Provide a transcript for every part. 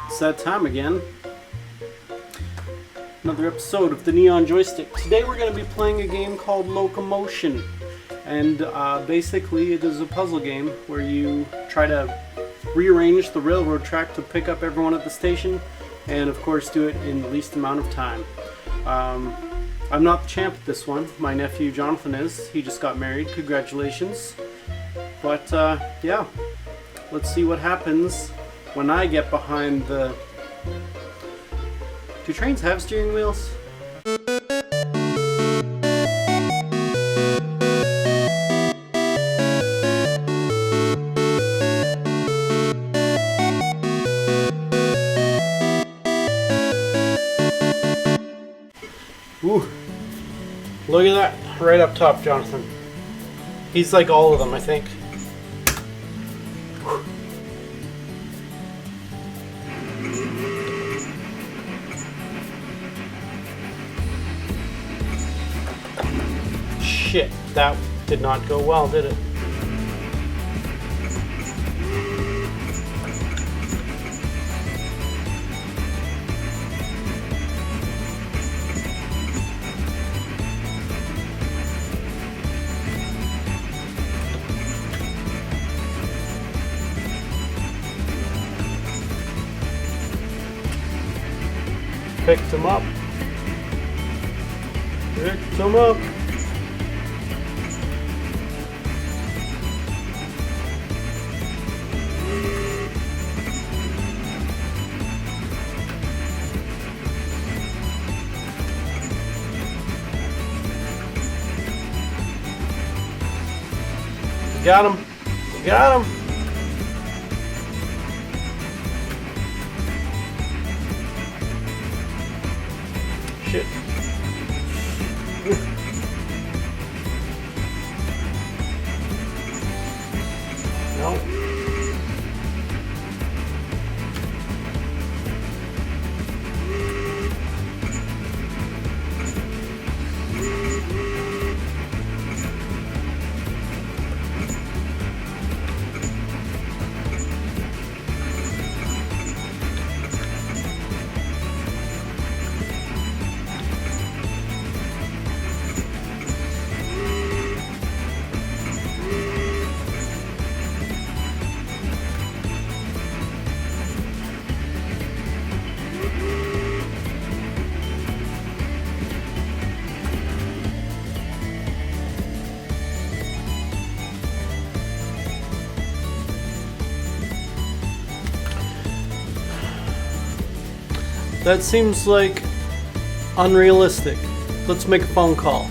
It's that time again. Another episode of the Neon Joystick. Today we're going to be playing a game called Locomotion. And basically it is a puzzle game where you try to rearrange the railroad track to pick up everyone at the station. And of course do it in the least amount of time. I'm not the champ at this one. My nephew Jonathan is. He just got married. Congratulations. But yeah, let's see what happens when I get behind the... Do trains have steering wheels? Ooh. Look at that, right up top, Jonathan. He's like all of them, I think. Shit, that did not go well, did it? Picked him up. Picked him up. Got him. Got him. Shit. No. That seems like unrealistic. Let's make a phone call.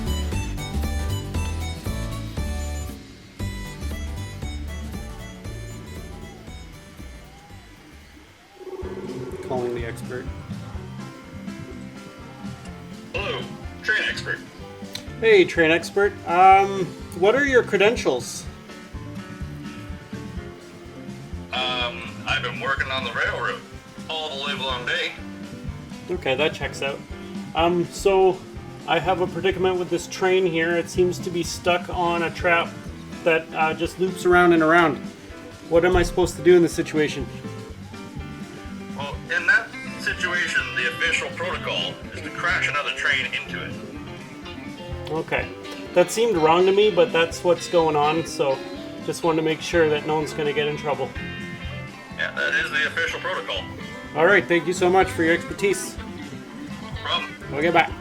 Calling the expert. Hello, train expert. Hey, train expert. What are your credentials? I've been working on the railroad all the live long day. Okay, that checks out. So I have a predicament with this train here. It seems to be stuck on a trap that just loops around and around. What am I supposed to do in this situation? Well, in that situation, the official protocol is to crash another train into it. Okay. That seemed wrong to me, but that's what's going on, so just wanted to make sure that no one's going to get in trouble. Yeah, that is the official protocol. Alright, thank you so much for your expertise. No problem. We'll get back.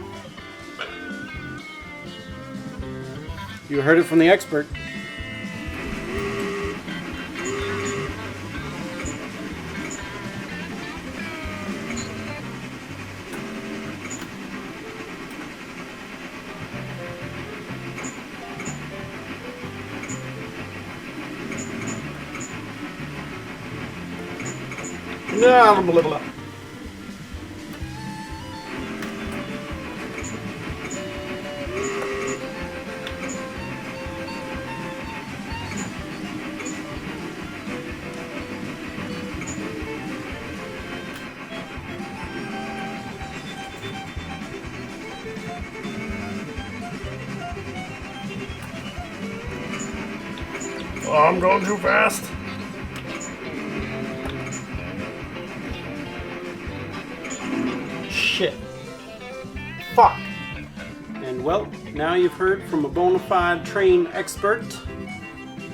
You heard it from the expert. No, blah, blah, blah. Oh, I'm going too fast. shit. Fuck. And well, now you've heard from a bona fide train expert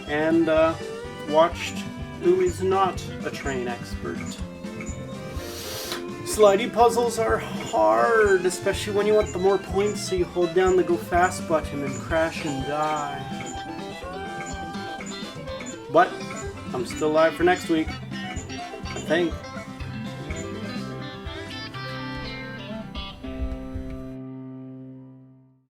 and watched who is not a train expert. Slidey puzzles are hard, especially when you want the more points, so you hold down the go fast button and crash and die. But I'm still live for next week, I think.